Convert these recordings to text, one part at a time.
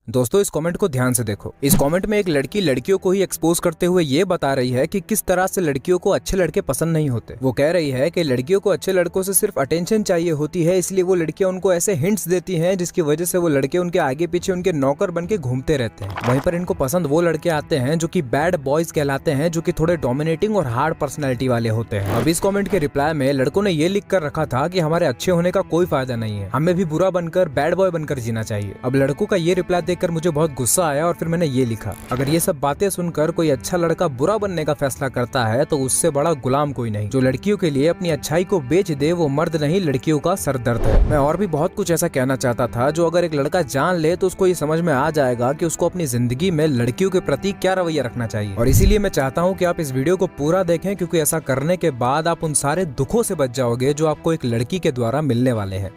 दोस्तों इस कमेंट को ध्यान से देखो। इस कमेंट में एक लड़की लड़कियों को ही एक्सपोज करते हुए ये बता रही है कि किस तरह से लड़कियों को अच्छे लड़के पसंद नहीं होते। वो कह रही है कि लड़कियों को अच्छे लड़कों से सिर्फ अटेंशन चाहिए होती है, इसलिए वो लड़कियां उनको ऐसे हिंट्स देती हैं जिसकी वजह से वो लड़के उनके आगे पीछे उनके नौकर बन के घूमते रहते हैं। वहीं पर इनको पसंद वो लड़के आते हैं जो कि बैड बॉयज कहलाते हैं, जो कि थोड़े डोमिनेटिंग और हार्ड पर्सनैलिटी वाले होते हैं। अब इस कमेंट के रिप्लाई में लड़कों ने ये लिख कर रखा था कि हमारे अच्छे होने का कोई फायदा नहीं है, हमें भी बुरा बनकर बैड बॉय बनकर जीना चाहिए। अब लड़कों का ये रिप्लाई देखकर मुझे बहुत गुस्सा आया और फिर मैंने ये लिखा, अगर ये सब बातें सुनकर कोई अच्छा लड़का बुरा बनने का फैसला करता है तो उससे बड़ा गुलाम कोई नहीं। जो लड़कियों के लिए अपनी अच्छाई को बेच दे वो मर्द नहीं, लड़कियों का सरदर्द है। मैं और भी बहुत कुछ ऐसा कहना चाहता था जो अगर एक लड़का जान ले तो उसको ये समझ में आ जाएगा कि उसको अपनी जिंदगी में लड़कियों के प्रति क्या रवैया रखना चाहिए। और इसीलिए मैं चाहता हूँ कि आप इस वीडियो को पूरा देखें, क्योंकि ऐसा करने के बाद आप उन सारे दुखों से बच जाओगे जो आपको एक लड़की के द्वारा मिलने वाले हैं।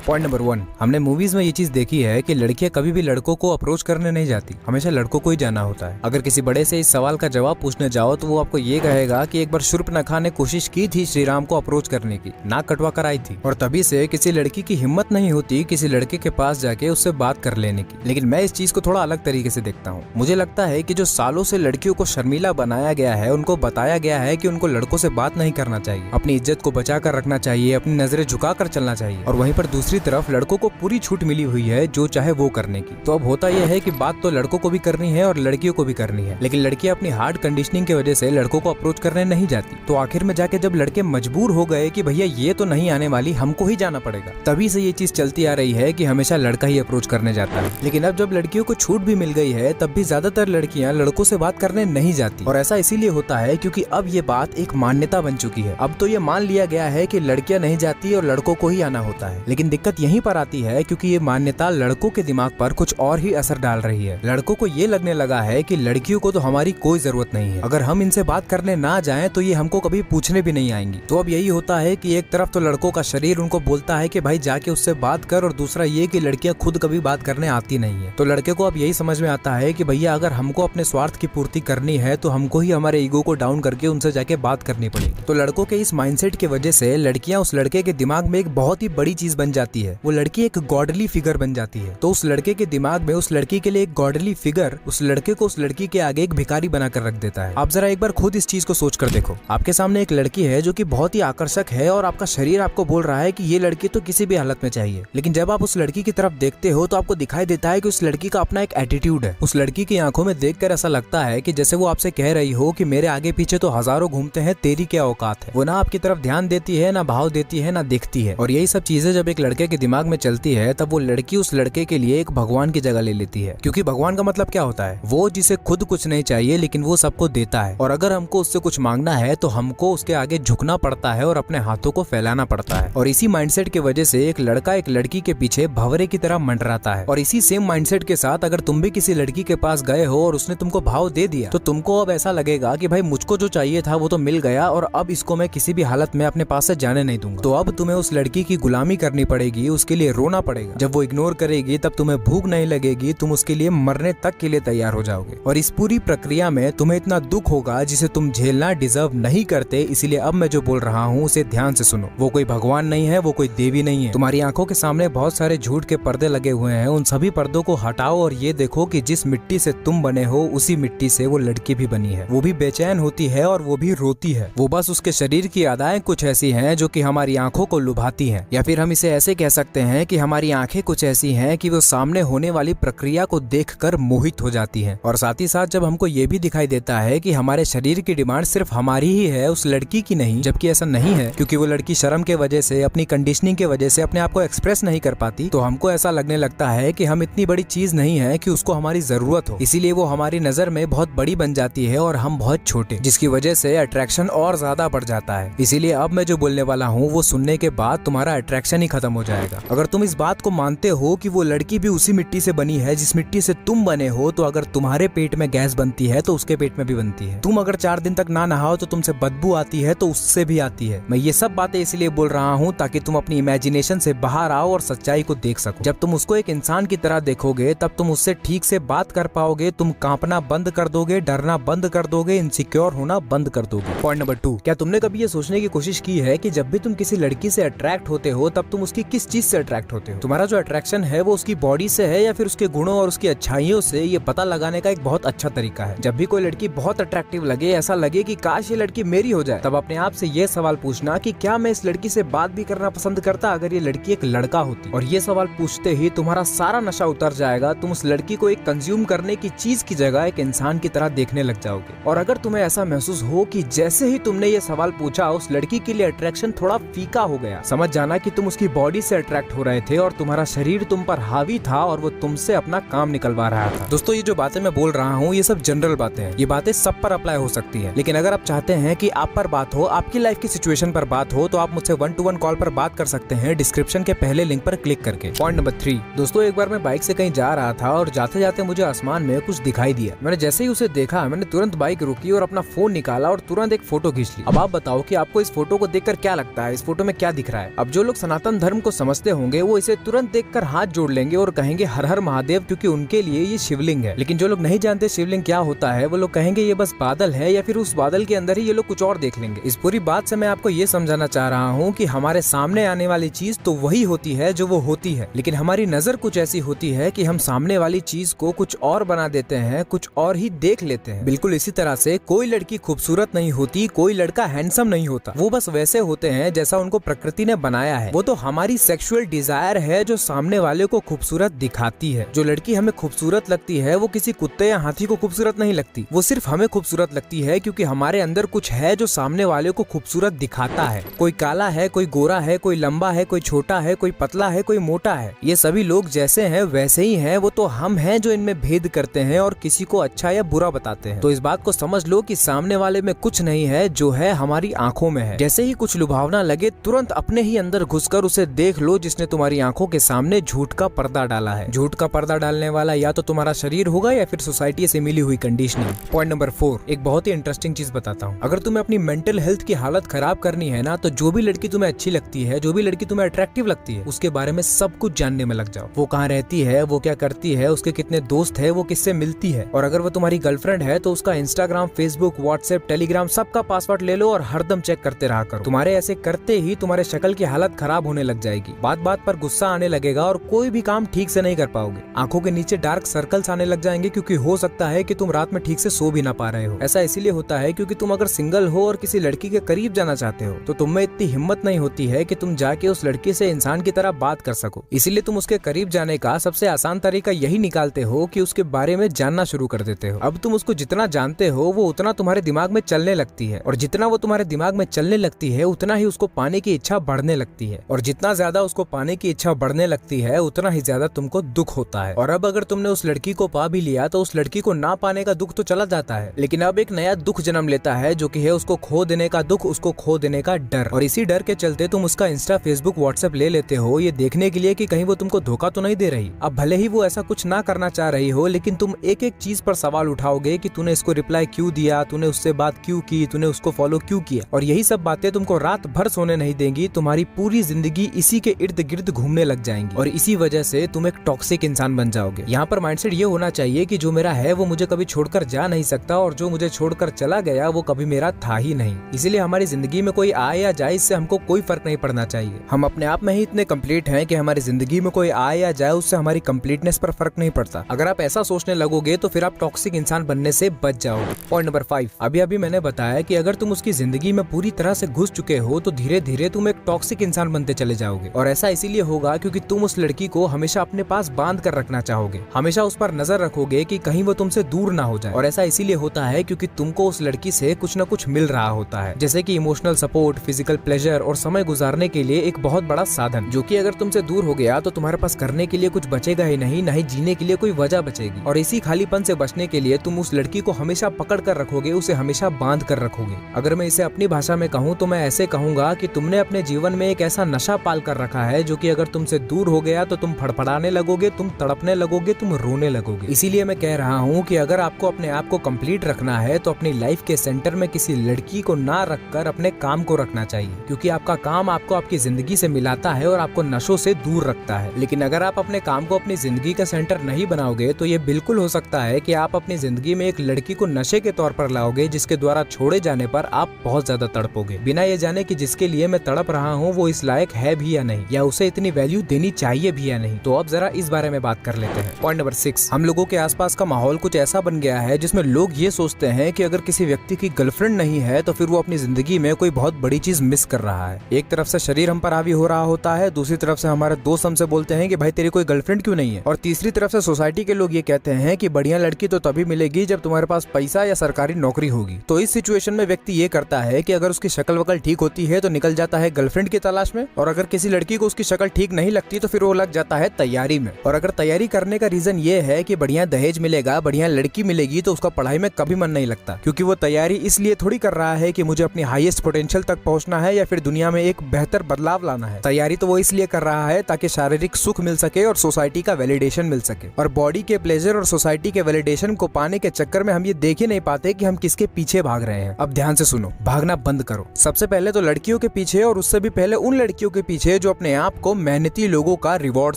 पॉइंट नंबर 1, हमने मूवीज में ये चीज देखी है कि लड़कियां कभी भी लड़कों को अप्रोच करने नहीं जाती, हमेशा लड़कों को ही जाना होता है। अगर किसी बड़े से इस सवाल का जवाब पूछने जाओ तो वो आपको ये कहेगा कि एक बार शूर्पणखा ने कोशिश की थी श्री राम को अप्रोच करने की, नाक कटवा कर आई थी, और तभी से किसी लड़की की हिम्मत नहीं होती किसी लड़के के पास जाके उससे बात कर लेने की। लेकिन मैं इस चीज को थोड़ा अलग तरीके से देखता हूँ। मुझे लगता है कि जो सालों से लड़कियों को शर्मीला बनाया गया है, उनको बताया गया है कि उनको लड़कों से बात नहीं करना चाहिए, अपनी इज्जत को बचा कर रखना चाहिए, अपनी नजरें झुका कर चलना चाहिए, और वहीं पर दूसरी तरफ लड़कों को पूरी छूट मिली हुई है जो चाहे वो करने की। तो अब होता यह है कि बात तो लड़कों को भी करनी है और लड़कियों को भी करनी है, लेकिन लड़कियां अपनी हार्ड कंडीशनिंग की वजह से लड़कों को अप्रोच करने नहीं जाती। तो आखिर में जाके जब लड़के मजबूर हो गए कि भैया ये तो नहीं आने वाली, हमको ही जाना पड़ेगा, तभी से ये चीज चलती आ रही है कि हमेशा लड़का ही अप्रोच करने जाता है। लेकिन अब जब लड़कियों को छूट भी मिल गई है तब भी ज्यादातर लड़कियां लड़कों से बात करने नहीं जाती, और ऐसा इसीलिए होता है क्योंकि अब ये बात एक मान्यता बन चुकी है। अब तो ये मान लिया गया है कि लड़कियां नहीं जाती और लड़कों को ही आना होता है। लेकिन दिक्कत यहीं पर आती है क्योंकि ये मान्यता लड़कों के दिमाग पर कुछ और ही असर डाल रही है। लड़कों को ये लगने लगा है कि लड़कियों को तो हमारी कोई जरूरत नहीं है, अगर हम इनसे बात करने ना जाएं तो ये हमको कभी पूछने भी नहीं आएंगी। तो अब यही होता है कि एक तरफ तो लड़कों का शरीर उनको बोलता है कि भाई जाके उससे बात कर, और दूसरा ये कि लड़कियां खुद कभी बात करने आती नहीं है। तो लड़के को अब यही समझ में आता है कि भैया अगर हमको अपने स्वार्थ की पूर्ति करनी है तो हमको ही हमारे ईगो को डाउन करके उनसे जाके बात करनी पड़ेगी। तो लड़कों के इस माइंडसेट की वजह से लड़कियां उस लड़के के दिमाग में एक बहुत ही बड़ी चीज बन जाती है, वो लड़की एक गॉडली फिगर बन जाती है। तो उस लड़के के दिमाग में उस लड़की के लिए एक गॉडली फिगर उस लड़के को उस लड़की के आगे एक भिखारी बनाकर रख देता है। आप जरा एक बार खुद इस चीज को सोच कर देखो। आपके सामने एक लड़की है जो कि बहुत ही आकर्षक है और आपका शरीर आपको बोल रहा है कि ये लड़की तो किसी भी हालत में चाहिए, लेकिन जब आप उस लड़की की तरफ देखते हो तो आपको दिखाई देता है कि उस लड़की का अपना एक एटीट्यूड है। उस लड़की की आंखों में देखकर ऐसा लगता है कि जैसे वो आपसे कह रही हो कि मेरे आगे पीछे तो हजारों घूमते हैं, तेरी क्या औकात है। वो ना आपकी तरफ ध्यान देती है, ना भाव देती है, ना देखती है। और यही सब चीजें जब एक लड़के के दिमाग में चलती है तब वो लड़की उस लड़के के लिए एक भगवान की जगह ले लेती है। क्योंकि भगवान का मतलब क्या होता है, वो जिसे खुद कुछ नहीं चाहिए लेकिन वो सबको देता है, और अगर हमको उससे कुछ मांगना है तो हमको उसके आगे झुकना पड़ता है और अपने हाथों को फैलाना पड़ता है। और इसी माइंडसेट की वजह से एक लड़का एक लड़की के पीछे भंवरे की तरह मंडराता है। और इसी सेम माइंडसेट के साथ अगर तुम भी किसी लड़की के पास गए हो और उसने तुमको भाव दे दिया तो तुमको अब ऐसा लगेगा कि भाई मुझको जो चाहिए था वो तो मिल गया और अब इसको मैं किसी भी हालत में अपने पास से जाने नहीं दूंगा। तो अब तुम्हें उस लड़की की गुलामी करनी पड़ेगी, उसके लिए रोना पड़ेगा। जब वो इग्नोर करेगी तब तुम्हें भूख नहीं लगेगी, तुम उसके लिए मरने तक के लिए तैयार हो जाओगे। और इस पूरी प्रक्रिया में तुम्हें इतना दुख होगा जिसे तुम झेलना डिजर्व नहीं करते। इसीलिए अब मैं जो बोल रहा हूँ उसे ध्यान से सुनो। वो कोई भगवान नहीं है, वो कोई देवी नहीं है। तुम्हारी आंखों के सामने बहुत सारे झूठ के पर्दे लगे हुए हैं, उन सभी पर्दों को हटाओ और ये देखो कि जिस मिट्टी से तुम बने हो उसी मिट्टी से वो लड़की भी बनी है। वो भी बेचैन होती है और वो भी रोती है। वो बस उसके शरीर की अदाएं कुछ ऐसी हैं जो कि हमारी आंखों को लुभाती हैं, या फिर हम इसे ऐसे कह सकते हैं कि हमारी आंखें कुछ ऐसी हैं कि वो सामने होने वाली प्रक्रिया को देखकर मोहित हो जाती हैं। और साथ ही साथ जब हमको ये भी दिखाई देता है कि हमारे शरीर की डिमांड सिर्फ हमारी ही है, उस लड़की की नहीं, जबकि ऐसा नहीं है, क्योंकि वो लड़की शर्म के वजह से, अपनी कंडीशनिंग के वजह से अपने आप को एक्सप्रेस नहीं कर पाती, तो हमको ऐसा लगने लगता है कि हम इतनी बड़ी चीज नहीं है कि उसको हमारी जरूरत हो। इसीलिए वो हमारी नजर में बहुत बड़ी बन जाती है और हम बहुत छोटे, जिसकी वजह से अट्रैक्शन और ज्यादा बढ़ जाता है। इसीलिए अब मैं जो बोलने वाला हूँ वो सुनने के बाद तुम्हारा अट्रैक्शन ही खत्म हो जाएगा। अगर तुम इस बात को मानते हो कि वो लड़की भी उसी मिट्टी से बनी है जिस मिट्टी से तुम बने हो, तो अगर तुम्हारे पेट में गैस बनती है तो उसके पेट में भी बनती है। तुम अगर 4 दिन तक ना नहाओ तो तुमसे बदबू आती है तो उससे भी आती है। मैं ये सब बातें इसलिए बोल रहा हूँ ताकि तुम अपनी इमेजिनेशन से बाहर आओ और सच्चाई को देख सको। जब तुम उसको एक इंसान की तरह देखोगे तब तुम उससे ठीक से बात कर पाओगे, तुम कांपना बंद कर दोगे, डरना बंद कर दोगे, इनसिक्योर होना बंद कर दोगे। पॉइंट नंबर 2, क्या तुमने कभी ये सोचने की कोशिश की है कि जब भी तुम किसी लड़की से अट्रैक्ट होते हो तब तुम उसकी किस किस चीज से अट्रैक्ट होते हो। तुम्हारा जो अट्रैक्शन है वो उसकी बॉडी से है या फिर उसके गुणों और उसकी अच्छाइयों से, ये पता लगाने का एक बहुत अच्छा तरीका है। जब भी कोई लड़की बहुत अट्रैक्टिव लगे, ऐसा लगे कि काश ये लड़की मेरी हो जाए, तब अपने आप से ये सवाल पूछना कि क्या मैं इस लड़की से बात भी करना पसंद करता अगर ये लड़की एक लड़का होती। और ये सवाल पूछते ही तुम्हारा सारा नशा उतर जाएगा। तुम उस लड़की को एक कंज्यूम करने की चीज की जगह एक इंसान की तरह देखने लग जाओगे। और अगर तुम्हें ऐसा महसूस हो कि जैसे ही तुमने ये सवाल पूछा उस लड़की के लिए अट्रैक्शन थोड़ा फीका हो गया, समझ जाना कि तुम उसकी बॉडी से अट्रैक्ट हो रहे थे और तुम्हारा शरीर तुम पर हावी था और वो तुमसे अपना काम निकलवा रहा था। दोस्तों, ये जो बातें मैं बोल रहा हूँ ये सब जनरल बातें हैं, ये बातें सब पर अप्लाई हो सकती है। लेकिन अगर आप चाहते हैं कि आप पर बात हो, आपकी लाइफ की सिचुएशन पर बात हो, तो आप मुझसे 1-to-1 कॉल पर बात कर सकते हैं डिस्क्रिप्शन के पहले लिंक पर क्लिक करके। पॉइंट नंबर 3, दोस्तों, एक बार मैं बाइक से कहीं जा रहा था और जाते जाते मुझे आसमान में कुछ दिखाई दिया। मैंने जैसे ही उसे देखा, मैंने तुरंत बाइक रोकी और अपना फोन निकाला और तुरंत एक फोटो खींच ली। अब आप बताओ कि आपको इस फोटो को देखकर क्या लगता है, इस फोटो में क्या दिख रहा है। अब जो लोग सनातन धर्म को समझते होंगे वो इसे तुरंत देखकर हाथ जोड़ लेंगे और कहेंगे हर हर महादेव, क्योंकि उनके लिए ये शिवलिंग है। लेकिन जो लोग नहीं जानते शिवलिंग क्या होता है, वो लोग कहेंगे ये बस बादल है, या फिर उस बादल के अंदर ही ये लोग कुछ और देख लेंगे। इस पूरी बात से मैं आपको ये समझाना चाह रहा हूँ कि हमारे सामने आने वाली चीज तो वही होती है जो वो होती है, लेकिन हमारी नजर कुछ ऐसी होती है कि हम सामने वाली चीज को कुछ और बना देते हैं, कुछ और ही देख लेते हैं। बिल्कुल इसी तरह से कोई लड़की खूबसूरत नहीं होती, कोई लड़का हैंडसम नहीं होता, वो बस वैसे होते हैं जैसा उनको प्रकृति ने बनाया है। वो तो हमारी सेक्सुअल डिजायर है जो सामने वाले को खूबसूरत दिखाती है। जो लड़की हमें खूबसूरत लगती है वो किसी कुत्ते या हाथी को खूबसूरत नहीं लगती, वो सिर्फ हमें खूबसूरत लगती है क्योंकि हमारे अंदर कुछ है जो सामने वाले को खूबसूरत दिखाता है। कोई काला है, कोई गोरा है, कोई लंबा है, कोई छोटा है, कोई पतला है, कोई मोटा है। ये सभी लोग जैसे हैं वैसे ही हैं, वो तो हम हैं जो इनमें भेद करते हैं और किसी को अच्छा या बुरा बताते हैं। तो इस बात को समझ लो कि सामने वाले में कुछ नहीं है, जो है हमारी आंखों में है। जैसे ही कुछ लुभावना लगे तुरंत अपने ही अंदर घुसकर उसे देख लो जिसने तुम्हारी आंखों के सामने झूठ का पर्दा डाला है। झूठ का पर्दा डालने वाला या तो तुम्हारा शरीर होगा या फिर सोसाइटी से मिली हुई कंडीशनिंग। पॉइंट नंबर 4, एक बहुत ही इंटरेस्टिंग चीज बताता हूँ। अगर तुम्हें अपनी मेंटल हेल्थ की हालत खराब करनी है ना, तो जो भी लड़की तुम्हें अच्छी लगती है, जो भी लड़की तुम्हें अट्रैक्टिव लगती है, उसके बारे में सब कुछ जानने में लग जाओ। वो कहाँ रहती है, वो क्या करती है, उसके कितने दोस्त है, वो किससे मिलती है, और अगर वो तुम्हारी गर्लफ्रेंड है तो उसका इंस्टाग्राम, फेसबुक, व्हाट्सएप, टेलीग्राम सबका पासवर्ड ले लो और हरदम चेक करते रहा करो। तुम्हारे ऐसे करते ही तुम्हारे शक्ल की हालत खराब होने लग जाएगी, बात बात पर गुस्सा आने लगेगा और कोई भी काम ठीक से नहीं कर पाओगे। आंखों के नीचे डार्क सर्कल्स आने लग जाएंगे क्योंकि हो सकता है कि तुम रात में ठीक से सो भी ना पा रहे हो। ऐसा इसीलिए होता है क्योंकि तुम अगर सिंगल हो और किसी लड़की के करीब जाना चाहते हो तो तुम में इतनी हिम्मत नहीं होती है कि तुम जाके उस लड़की से इंसान की तरह बात कर सको। इसीलिए तुम उसके करीब जाने का सबसे आसान तरीका यही निकालते हो कि उसके बारे में जानना शुरू कर देते हो। अब तुम उसको जितना जानते हो वो उतना तुम्हारे दिमाग में चलने लगती है, और जितना वो तुम्हारे दिमाग में चलने लगती है उतना ही उसको पाने की इच्छा बढ़ने लगती है, और जितना ज्यादा उसको पाने की इच्छा बढ़ने लगती है उतना ही ज्यादा तुमको दुख होता है। और अब अगर तुमने उस लड़की को पा भी लिया तो उस लड़की को ना पाने का दुख तो चला जाता है, लेकिन अब एक नया दुख जन्म लेता है जो कि है उसको खो देने का दुख, उसको खो देने का डर। और इसी डर के चलते तुम उसका इंस्टा, फेसबुक, व्हाट्सएप ले लेते हो ये देखने के लिए कि कहीं वो तुमको धोखा तो नहीं दे रही। अब भले ही वो ऐसा कुछ ना करना चाह रही हो, लेकिन तुम एक एक चीज पर सवाल उठाओगे कि तूने इसको रिप्लाई क्यों दिया, तूने उससे बात क्यों की, तूने उसको फॉलो क्यों किया। और यही सब बातें तुमको रात भर सोने नहीं देंगी, तुम्हारी पूरी जिंदगी इसी के इर्द गिर्द घूमने लग जाएंगी और इसी वजह से तुम एक टॉक्सिक इंसान बन जाओगे। यहाँ पर माइंडसेट ये होना चाहिए कि जो मेरा है वो मुझे कभी छोड़कर जा नहीं सकता, और जो मुझे छोड़कर चला गया वो कभी मेरा था ही नहीं। इसीलिए हमारी जिंदगी में कोई आए या जाए इससे हमको कोई फर्क नहीं पड़ना चाहिए। हम अपने आप में ही इतने कंप्लीट हैं कि हमारी जिंदगी में कोई आए या जाए उससे हमारी कंप्लीटनेस पर फर्क नहीं पड़ता। अगर आप ऐसा सोचने लगोगे तो फिर आप टॉक्सिक इंसान बनने से बच जाओगे। पॉइंट नंबर 5, अभी मैंने बताया कि अगर तुम उसकी जिंदगी में पूरी तरह से घुस चुके हो तो धीरे धीरे तुम एक टॉक्सिक इंसान बनते चले जाओगे। और ऐसा इसीलिए होगा क्योंकि तुम उस लड़की को हमेशा अपने पास बांध कर रखना चाहोगे, हमेशा उस पर नजर रखोगे कि कहीं वो तुमसे दूर ना हो जाए। और ऐसा इसीलिए होता है क्योंकि तुमको उस लड़की से कुछ न कुछ मिल रहा होता है, जैसे कि इमोशनल सपोर्ट, फिजिकल प्लेजर और समय गुजारने के लिए एक बहुत बड़ा साधन, जो कि अगर तुमसे दूर हो गया तो तुम्हारे पास करने के लिए कुछ बचेगा ही नहीं, ना ही जीने के लिए कोई वजह बचेगी। और इसी खालीपन से बचने के लिए तुम उस लड़की को हमेशा पकड़ कर रखोगे, उसे हमेशा बांध कर रखोगे। अगर मैं इसे अपनी भाषा में कहूँ तो मैं ऐसे कहूंगा कि तुमने अपने जीवन में एक ऐसा नशा पाल कर रखा है जो कि अगर तुमसे दूर हो गया तो तुम फड़फड़ाने लगोगे, तुम तड़पने लगोगे, तुम रोने लगोगे। इसीलिए मैं कह रहा हूँ कि अगर आपको अपने आप को कंप्लीट रखना है तो अपनी लाइफ के सेंटर में किसी लड़की को ना रखकर अपने काम को रखना चाहिए, क्योंकि आपका काम आपको आपकी जिंदगी से मिलाता है और आपको नशों से दूर रखता है। लेकिन अगर आप अपने काम को अपनी जिंदगी का सेंटर नहीं बनाओगे तो ये बिल्कुल हो सकता है कि आप अपनी जिंदगी में एक लड़की को नशे के तौर पर लाओगे, जिसके द्वारा छोड़े जाने पर आप बहुत ज्यादा तड़पोगे, बिना ये जाने कि जिसके लिए मैं तड़प रहा हूँ वो इस लायक है भी या नहीं, या उसे इतनी वैल्यू देनी चाहिए भी या नहीं। तो अब जरा इस बारे में बात कर लेते हैं। पॉइंट नंबर 6, हम लोगों के आसपास का माहौल कुछ ऐसा बन गया है जिसमें लोग ये सोचते हैं कि अगर किसी व्यक्ति की गर्लफ्रेंड नहीं है तो फिर वो अपनी जिंदगी में कोई बहुत बड़ी चीज मिस कर रहा है। एक तरफ से शरीर हम पर हावी हो रहा होता है, दूसरी तरफ से हमारे दोस्त हमसे बोलते हैं कि भाई तेरी कोई गर्लफ्रेंड क्यों नहीं है, और तीसरी तरफ से सोसाइटी के लोग ये कहते हैं कि बढ़िया लड़की तो तभी मिलेगी जब तुम्हारे पास पैसा या सरकारी नौकरी होगी। तो इस सिचुएशन में व्यक्ति ये करता है कि अगर उसकी शक्ल वकल ठीक होती है तो निकल जाता है गर्लफ्रेंड की तलाश में, और अगर किसी लड़की को उसकी शक्ल ठीक नहीं लगती तो फिर वो लग जाता है तैयारी में। और अगर तैयारी करने का रीजन ये है कि बढ़िया दहेज मिलेगा, बढ़िया लड़की मिलेगी, तो उसका पढ़ाई में कभी मन नहीं लगता, क्योंकि वो तैयारी इसलिए थोड़ी कर रहा है कि मुझे अपनी हाईएस्ट पोटेंशियल तक पहुंचना है या फिर दुनिया में एक बेहतर बदलाव लाना है। तैयारी तो वो इसलिए कर रहा है ताकि शारीरिक सुख मिल सके और सोसाइटी का वैलिडेशन मिल सके। और बॉडी के प्लेजर और सोसाइटी के वैलिडेशन को पाने के चक्कर में हम ये देख ही नहीं पाते कि हम किसके पीछे भाग रहे हैं। अब ध्यान से सुनो, भागना बंद करो। सबसे पहले तो लड़कियों के पीछे, और उससे भी पहले उन लड़कियों के पीछे जो अपने आप को मेहनती लोगों का रिवॉर्ड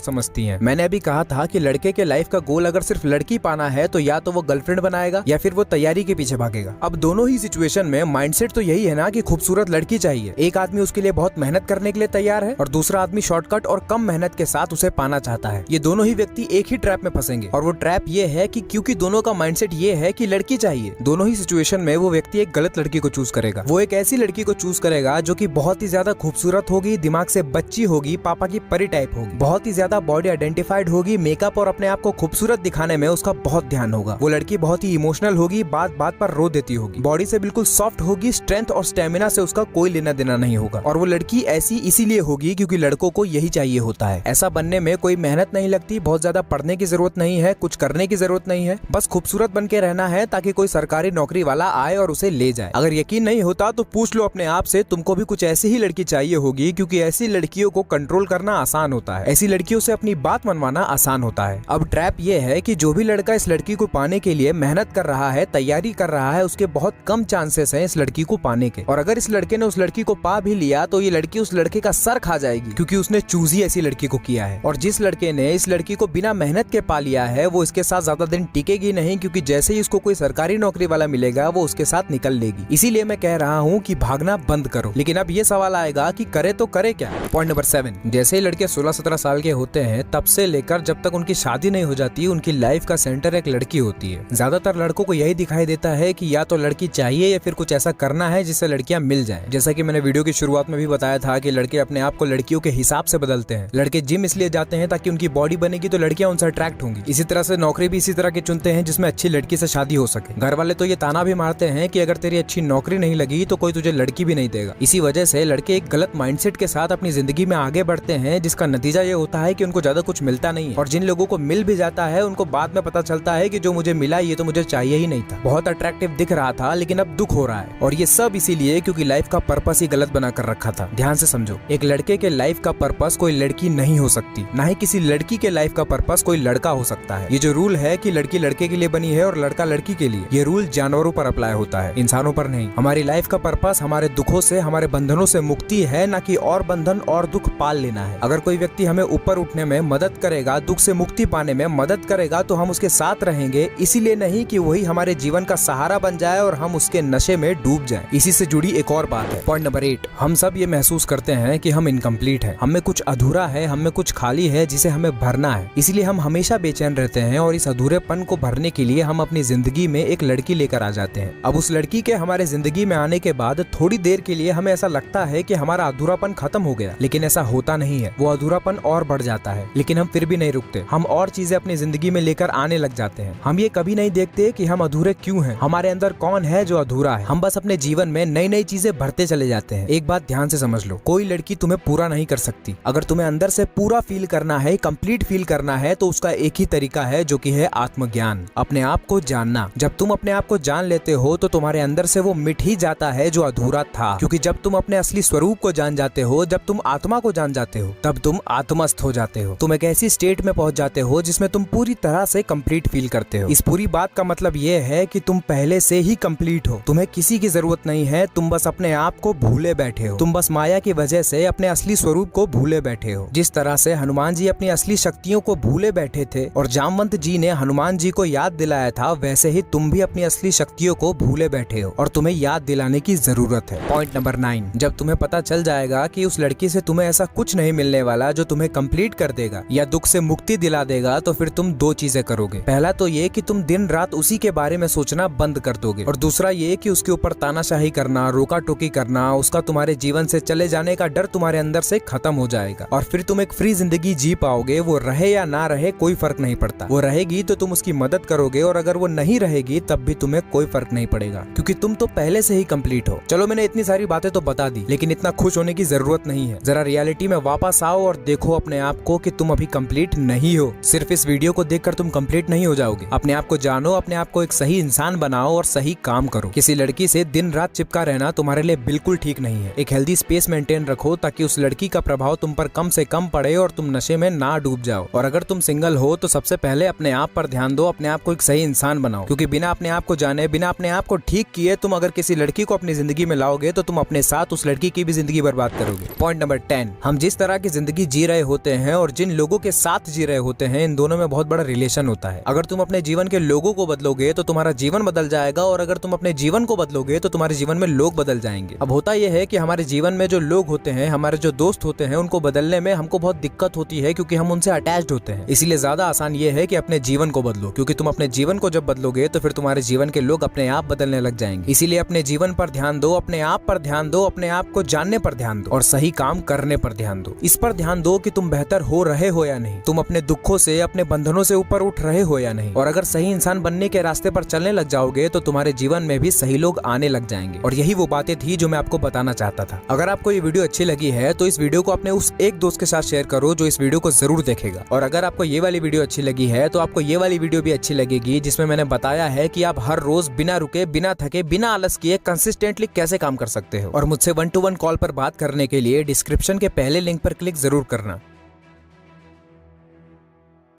समझती हैं। मैंने अभी कहा था कि लड़के के लाइफ का गोल अगर सिर्फ लड़की पाना है तो या तो वो गर्लफ्रेंड बनाएगा या फिर वो तैयारी के पीछे भागेगा। अब दोनों ही सिचुएशन में माइंडसेट तो यही है ना कि खूबसूरत लड़की चाहिए। एक आदमी उसके लिए बहुत मेहनत करने के लिए तैयार है और दूसरा आदमी शॉर्टकट और कम मेहनत के साथ उसे पाना चाहता है। ये दोनों ही व्यक्ति एक ही ट्रैप में फंसेंगे, और वो ट्रैप ये है कि क्योंकि दोनों का माइंडसेट ये है कि लड़की चाहिए, दोनों ही सिचुएशन में वो व्यक्ति एक गलत लड़की को चूज करेगा। वो एक ऐसी लड़की को चूज करेगा जो कि बहुत ही ज्यादा खूबसूरत होगी, दिमाग से बच्ची होगी, पापा की परी टाइप होगी, बहुत ही ज्यादा बॉडी आइडेंटिफाइड होगी, मेकअप और अपने आप को खूबसूरत दिखाने में उसका बहुत ध्यान होगा। वो लड़की बहुत ही इमोशनल होगी, बात बात पर रो देती होगी, बॉडी से बिल्कुल सॉफ्ट होगी, स्ट्रेंथ और स्टेमिना से उसका कोई लेना देना नहीं होगा। और वो लड़की ऐसी इसीलिए होगी क्योंकि लड़कों को यही चाहिए होता है। ऐसा बनने में कोई मेहनत नहीं लगती, बहुत ज्यादा पढ़ने की जरूरत नहीं है, कुछ करने की जरूरत नहीं है, बस खूबसूरत बन के रहना है ताकि कोई सरकारी नौकरी वाला आए और उसे ले जाए। अगर यकीन नहीं होता तो पूछ लो अपने आप से, तुमको भी कुछ ऐसी ही लड़की चाहिए होगी, क्योंकि ऐसी लड़कियों को कंट्रोल करना आसान होता है, ऐसी लड़कियों से अपनी बात मनवाना आसान होता है। अब ट्रैप ये है कि जो भी लड़का इस लड़की को पाने के लिए मेहनत कर रहा है, तैयारी कर रहा है, उसके बहुत कम चांसेस हैं इस लड़की को पाने के। और अगर इस लड़के ने उस लड़की को पा भी लिया तो ये लड़की उस लड़के का सर खा जाएगी, क्योंकि उसने चूज ही ऐसी लड़की को किया है। और जिस लड़के ने इस लड़की को बिना मेहनत के पा लिया है वो इसके साथ ज्यादा दिन टिकेगी नहीं, क्योंकि जैसे ही उसको कोई सरकारी नौकरी वाला मिलेगा वो उसके साथ निकल लेगी। इसीलिए मैं कह रहा हूँ कि भागना बंद करो। लेकिन अब ये सवाल आएगा कि करे तो करे क्या। पॉइंट नंबर 7, जैसे ही लड़के 16-17 साल के होते हैं तब से लेकर जब तक उनकी शादी नहीं हो जाती, उनकी लाइफ का सेंटर एक लड़की होती है। ज्यादातर लड़कों को यही दिखाई देता है कि या तो लड़की चाहिए या फिर कुछ ऐसा करना है जिससे लड़कियां मिल जाएं। जैसा कि मैंने वीडियो की शुरुआत में भी बताया था कि लड़के अपने आप को लड़कियों के हिसाब से बदलते हैं। लड़के जिम इसलिए जाते हैं ताकि उनकी बॉडी बनेगी तो लड़कियां उनसे अट्रैक्ट होंगी। इसी तरह से नौकरी भी इसी तरह की चुनते हैं जिसमें अच्छी लड़की से शादी हो सके। घर वाले तो ये ताना भी मारते हैं कि अगर तेरी अच्छी नौकरी नहीं लगी तो कोई तुझे लड़की भी नहीं देगा। इसी वजह से लड़के एक गलत माइंडसेट के साथ अपनी जिंदगी में आगे बढ़ते हैं, जिसका नतीजा ये होता है कि उनको ज्यादा कुछ मिलता नहीं है। और जिन लोगों को मिल भी जाता है उनको बाद में पता चलता है कि जो मुझे मिला ये तो मुझे चाहिए ही नहीं था, बहुत अट्रैक्टिव दिख रहा था लेकिन अब दुख हो रहा है। और ये सब इसीलिए क्योंकि लाइफ का पर्पस ही गलत बना कर रखा था। ध्यान से समझो, एक लड़के के लाइफ का पर्पस कोई लड़की नहीं हो सकती, ना ही किसी लड़की के लाइफ का पर्पस कोई लड़का हो सकता है। ये जो रूल है कि लड़की लड़के के लिए बनी है और लड़का लड़की के लिए, ये रूल जानवरों पर अप्लाई होता है, इंसानों पर नहीं। हमारी लाइफ का पर्पस हमारे दुखों से, हमारे बंधनों से मुक्ति है, ना कि और बंधन और दुख पाल लेना है। अगर कोई व्यक्ति हमें ऊपर उठने में मदद करेगा, दुख से मुक्ति पाने में मदद करेगा तो हम उसके साथ रहेंगे, इसीलिए नहीं कि वही हमारे जीवन का सहारा बन जाए और हम उसके नशे में डूब जाएं। इसी से जुड़ी एक और बात है, पॉइंट नंबर 8, हम सब ये महसूस करते हैं कि हम इनकम्प्लीट हैं, हमें कुछ अधूरा है, हमें कुछ खाली है जिसे हमें भरना है। इसलिए हम हमेशा बेचैन रहते हैं और इस अधूरेपन को भरने के लिए हम अपनी जिंदगी में एक लड़की लेकर आ जाते हैं। अब उस लड़की के हमारे जिंदगी में आने के बाद थोड़ी देर के लिए हमें ऐसा लगता है कि हमारा अधूरापन खत्म हो गया, लेकिन ऐसा होता नहीं है। वो अधूरापन और बढ़ जाता है, लेकिन हम फिर भी नहीं रुकते, हम और चीजें अपनी जिंदगी में लेकर आने लग जाते हैं। हम ये कभी नहीं देखते कि हम अधूरे क्यों हैं, हमारे अंदर कौन है जो अधूरा है। हम बस अपने जीवन में नई नई चीजें भरते चले जाते हैं। एक बात ध्यान से समझ लो, कोई लड़की तुम्हें पूरा नहीं कर सकती। अगर तुम्हें अंदर से पूरा फील करना है, कंप्लीट फील करना है, तो उसका एक ही तरीका है जो कि है आत्मज्ञान, अपने आप को जानना। जब तुम अपने आप को जान लेते हो तो तुम्हारे अंदर से वो मिट ही जाता है जो अधूरा था, क्योंकि जब तुम अपने असली स्वरूप को जान जाते हो, जब तुम आत्मा को जान जाते हो, तब तुम आत्मस्थ हो जाते हो। तुम एक ऐसी स्टेट में पहुंच जाते हो जिसमें तुम पूरी तरह से कंप्लीट फील करते हो। इस पूरी बात का मतलब ये है कि तुम पहले से ही कंप्लीट हो, तुम्हें किसी की जरूरत नहीं है, तुम बस अपने आप को भूले बैठे हो, तुम बस माया की वजह से अपने असली स्वरूप को भूले बैठे हो। जिस तरह से हनुमान जी अपनी असली शक्तियों को भूले बैठे थे और जामवंत जी ने हनुमान जी को याद दिलाया था, वैसे ही तुम भी अपनी असली शक्तियों को भूले बैठे हो और तुम्हें याद दिलाने की जरूरत है। पॉइंट नंबर 9, जब तुम्हें पता चल जाएगा कि उस लड़की से तुम्हें ऐसा कुछ नहीं मिलने वाला जो तुम्हें कंप्लीट कर देगा या दुख से मुक्ति दिला देगा, तो फिर तुम दो चीजें करोगे। पहला तो ये कि तुम दिन रात उसी के बारे में सोचना बंद कर दोगे, और दूसरा ये कि उसके ऊपर तानाशाही करना, रोका टोकी करना, उसका तुम्हारे जीवन से चले जाने का डर तुम्हारे अंदर से खत्म हो जाएगा और फिर तुम एक फ्री जिंदगी जी पाओगे। वो रहे या ना रहे कोई फर्क नहीं पड़ता। वो रहेगी तो तुम उसकी मदद करोगे, और अगर वो नहीं रहेगी तब भी तुम्हें कोई फर्क नहीं पड़ेगा, क्योंकि तुम तो पहले से ही कंप्लीट हो। चलो, मैंने इतनी सारी बातें तो बता दी, लेकिन इतना खुश होने की जरूरत नहीं है। जरा रियलिटी में वापस आओ और देखो अपने आप को कि तुम अभी कंप्लीट नहीं हो। सिर्फ इस वीडियो को देखकर तुम कंप्लीट नहीं हो जाओगे। अपने आप को जानो, अपने आप को एक सही इंसान बनाओ और सही काम करो। किसी लड़की से दिन रात चिपका रहना तुम्हारे लिए बिल्कुल ठीक नहीं है। एक हेल्दी स्पेस मेंटेन रखो ताकि उस लड़की का प्रभाव तुम पर कम से कम पड़े और तुम नशे में ना डूब जाओ। और अगर तुम सिंगल हो तो सबसे पहले अपने आप पर ध्यान दो, अपने आप को एक सही इंसान बनाओ, क्योंकि बिना अपने आप को जाने, बिना अपने आप को ठीक किए तुम अगर किसी लड़की को अपनी जिंदगी में लाओगे तो तुम अपने साथ उस लड़की की भी जिंदगी बर्बाद करोगे। पॉइंट नंबर 10, हम जिस तरह की जिंदगी जी रहे होते हैं और जिन लोगों के साथ जी रहे होते हैं, इन दोनों में बहुत बड़ा रिलेशन होता है। अगर तुम अपने जीवन के लोगों को बदलोगे तो तुम्हारा जीवन बदल जाएगा, और अगर तुम अपने जीवन को बदलोगे तो तुम्हारे जीवन में लोग बदल जाएंगे। अब होता यह है कि हमारे जीवन में जो लोग होते हैं, हमारे जो दोस्त होते हैं, उनको बदलने में हमको बहुत दिक्कत होती है, क्योंकि हम उनसे अटैच्ड होते हैं। इसीलिए ज्यादा आसान ये है कि अपने जीवन को बदलो, क्योंकि तुम अपने जीवन को जब बदलोगे तो फिर तुम्हारे जीवन के लोग अपने आप बदलने लग जाएंगे। इसीलिए अपने जीवन पर ध्यान दो, अपने आप पर ध्यान दो, अपने आप को जानने पर ध्यान दो और सही काम करने पर ध्यान दो। इस पर ध्यान दो कि तुम बेहतर हो रहे हो या नहीं, तुम अपने दुखों से, अपने बंधनों से ऊपर उठ रहे हो या नहीं। और अगर सही इंसान बनने के रास्ते पर चलने लग जाओगे तो तुम्हारे जीवन में भी सही लोग आने लग जाएंगे। और यही वो बातें थी जो मैं आपको बताना चाहता था। अगर आपको ये वीडियो अच्छी लगी है तो इस वीडियो को अपने उस एक दोस्त के साथ शेयर करो जो इस वीडियो को जरूर देखेगा। और अगर आपको ये वाली वीडियो अच्छी लगी है तो आपको ये वाली वीडियो भी अच्छी लगेगी, जिसमें मैंने बताया है कि आप हर रोज बिना रुके, बिना थके, बिना आलस किए कंसिस्टेंटली कैसे काम कर सकते हो। और मुझसे 1-to-1 कॉल पर बात करने के लिए डिस्क्रिप्शन के पहले लिंक पर क्लिक जरूर करना।